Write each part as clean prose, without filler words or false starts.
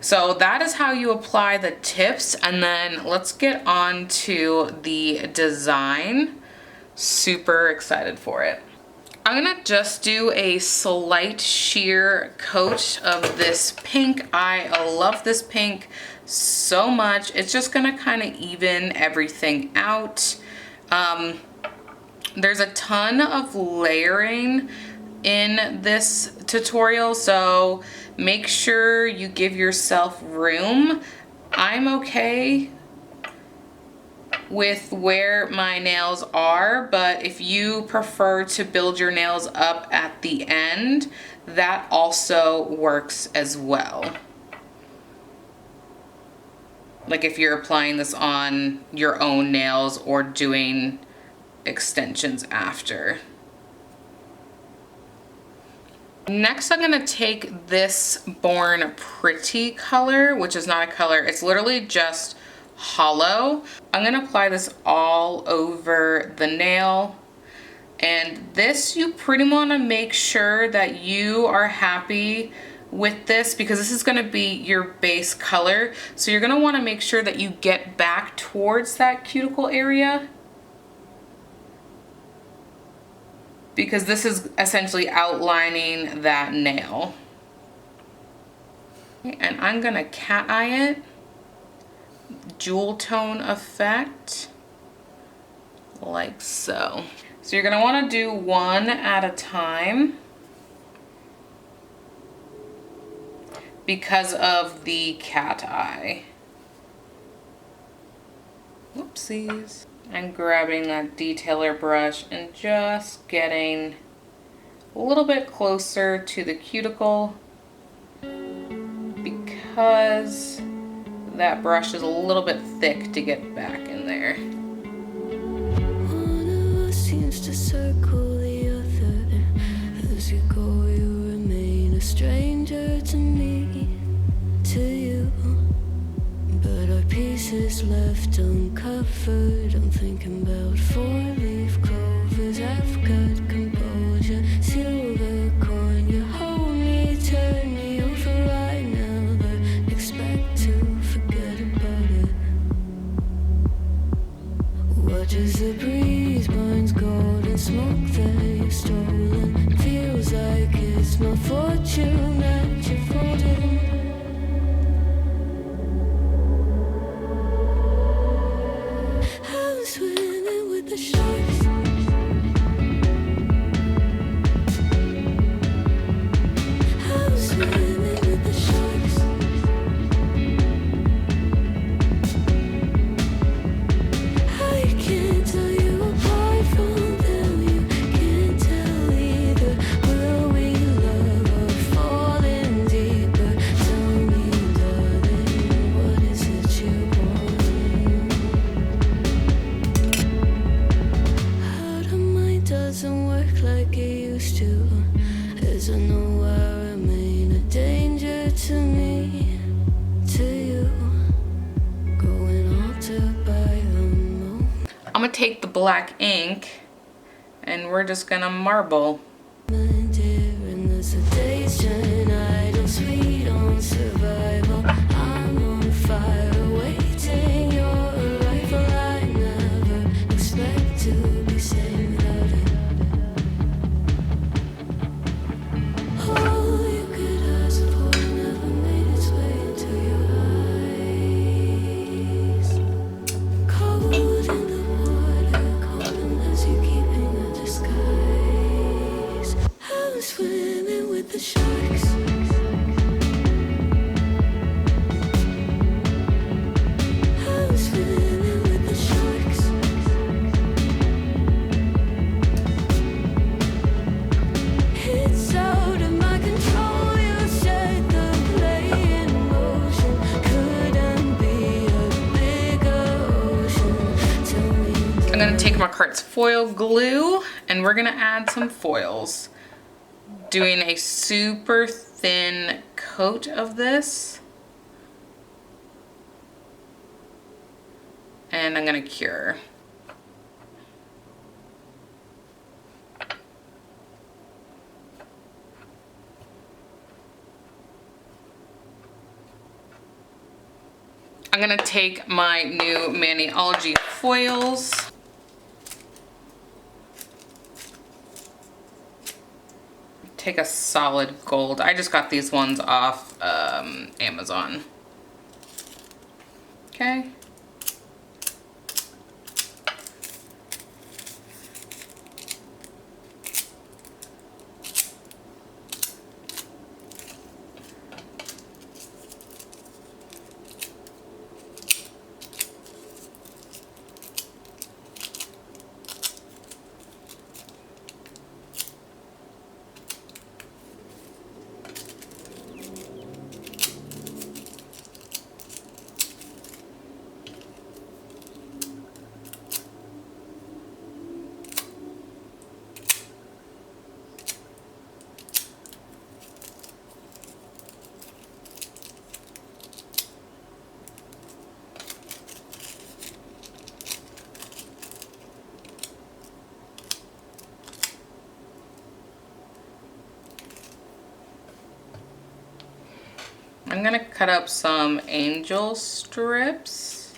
So that is how you apply the tips, and then let's get on to the design. Super excited for it. I'm gonna just do a slight sheer coat of this pink. I love this pink so much. It's just gonna kind of even everything out. There's a ton of layering in this tutorial, so make sure you give yourself room. I'm okay with where my nails are, but if you prefer to build your nails up at the end, that also works as well. Like if you're applying this on your own nails or doing extensions after. Next, I'm gonna take this Born Pretty color, which is not a color, it's literally just hollow. I'm gonna apply this all over the nail. And this, you pretty wanna make sure that you are happy with this because this is gonna be your base color. So you're gonna wanna make sure that you get back towards that cuticle area, because this is essentially outlining that nail. And I'm gonna cat eye it, jewel tone effect, like so. So you're gonna wanna do one at a time because of the cat eye. Whoopsies. I'm grabbing that detailer brush and just getting a little bit closer to the cuticle because that brush is a little bit thick to get back in there. One of us seems to circle the other. As you go, you remain a stranger to me, to you. But our pieces left uncovered. I'm thinking about four-leaf clovers. I've got composure, silver coin. You hold me, turn me over right now, but expect to forget about it. Watch as the breeze burns golden smoke that you've stolen. Feels like it's my fortune that you're folding. I'm swimming with the sharks. I'm swimming with the sharks. I can't tell you apart from them. You can't tell either. Will we love or fall in deeper? Tell me, darling, what is it you want? How the mind doesn't work like it used to. As I know I remain a danger to me, to you. Going altered by the moon. I'm gonna take the black ink and we're just gonna marble. And there's a day's turn idle, sweet on survival. I'm on fire, waiting your arrival. I never expect to be sane without it. All you could ask for never made its way into your eyes. Cold in the water, calling as you keeping a disguise. I'm swimming with the sharks. I'm swimming with the sharks. It's out of my control. You set the play in motion. Couldn't be a bigger ocean. Tell me. I'm gonna take my Cart's foil glue and we're gonna add some foils. Doing a super thin coat of this. And I'm gonna cure. I'm gonna take my new Maniology foils. Take a solid gold. I just got these ones off Amazon. Okay. I'm gonna cut up some angel strips.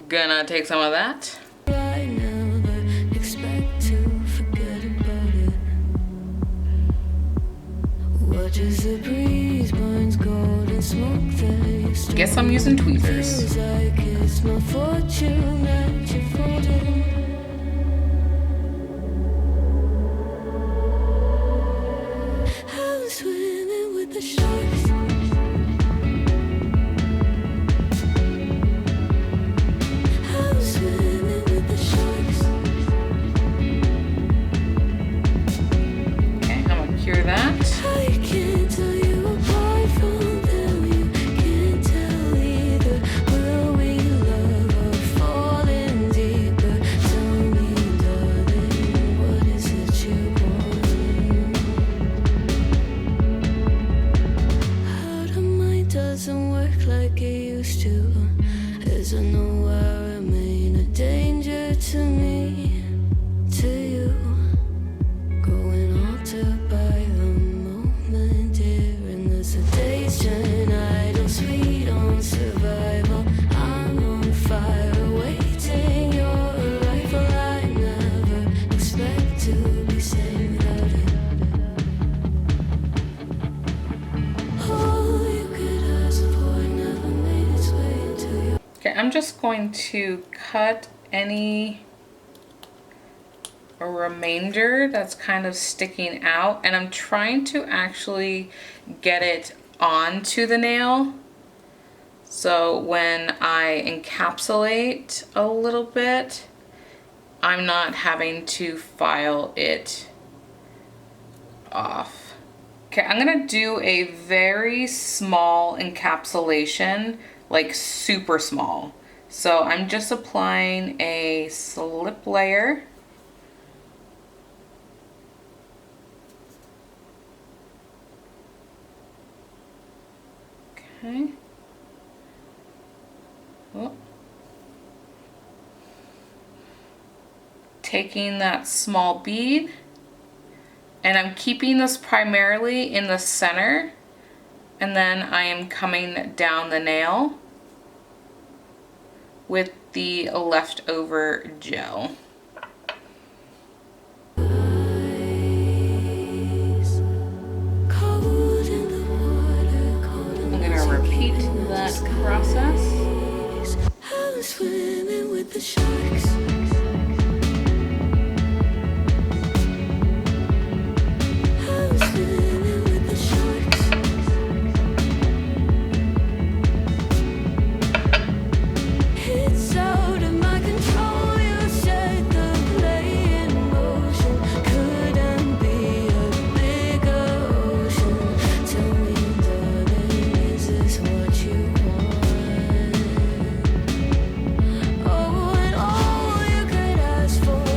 Gonna take some of that. I never expect to forget about it. Watches the breeze, burns gold and smoke that Guess I'm using tweezers. feels like it's my fortune that you're folding. I'm swimming with the sharks. I'm swimming with the sharks. Okay, I'm gonna cure that. I can't tell you apart from them. You can't tell either. Will we love or fall in deeper? Tell me, darling, what is it you want? How the mind doesn't work like it used to. As I know I remain a danger to me, to you. Going altered by the moment, dear. And as the days turn idle, sweet on survival. I'm on fire, waiting your arrival. I never expect to be sane without it. All you could ask for never made its way into your. Okay, I'm just going to cut any remainder that's kind of sticking out, and I'm trying to actually get it onto the nail. So when I encapsulate a little bit, I'm not having to file it off. Okay, I'm gonna do a very small encapsulation, like super small. So I'm just applying a slip layer. Okay. Oh. Taking that small bead, and I'm keeping this primarily in the center, and then I am coming down the nail with the leftover gel. I'm gonna repeat that process. I'm swimming with the sharks. I'm swimming with the sharks. It's out of my control. You set the play in motion. Couldn't be a bigger ocean. Tell me, darling, is this what you want? Oh, and all you could ask for.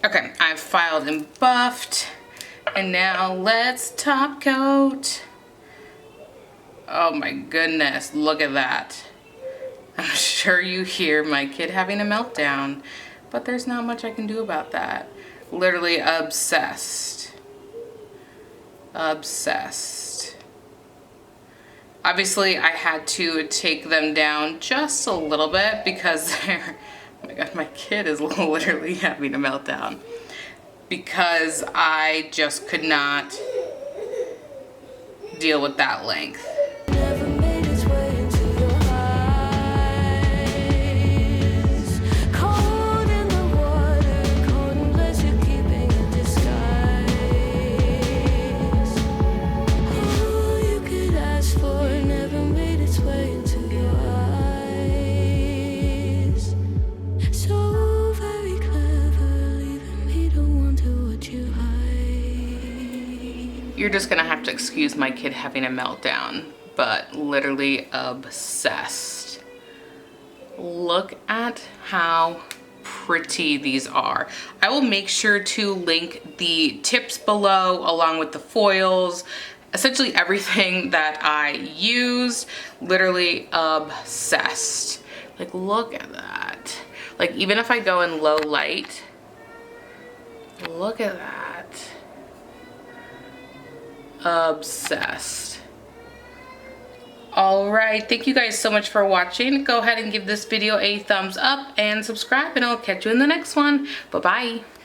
Okay, I've filed and buffed, and now let's top coat. Oh my goodness, look at that. I'm sure you hear my kid having a meltdown, but there's not much I can do about that. Literally obsessed. Obsessed. Obviously, I had to take them down just a little bit because they're, oh my god, my kid is literally having a meltdown. Because I just could not deal with that length. Never made its way into your eyes. Cold in the water, cold unless you're keeping a disguise. All you could ask for never made its way into your eyes. So very clever, leaving me to wonder what you hide. You're just gonna have to excuse my kid having a meltdown, but literally obsessed. Look at how pretty these are. I will make sure to link the tips below along with the foils, essentially everything that I used. Literally obsessed. Like, look at that. Like, even if I go in low light, look at that. Obsessed. All right, thank you guys so much for watching. Go ahead and give this video a thumbs up and subscribe, and I'll catch you in the next one. Bye-bye.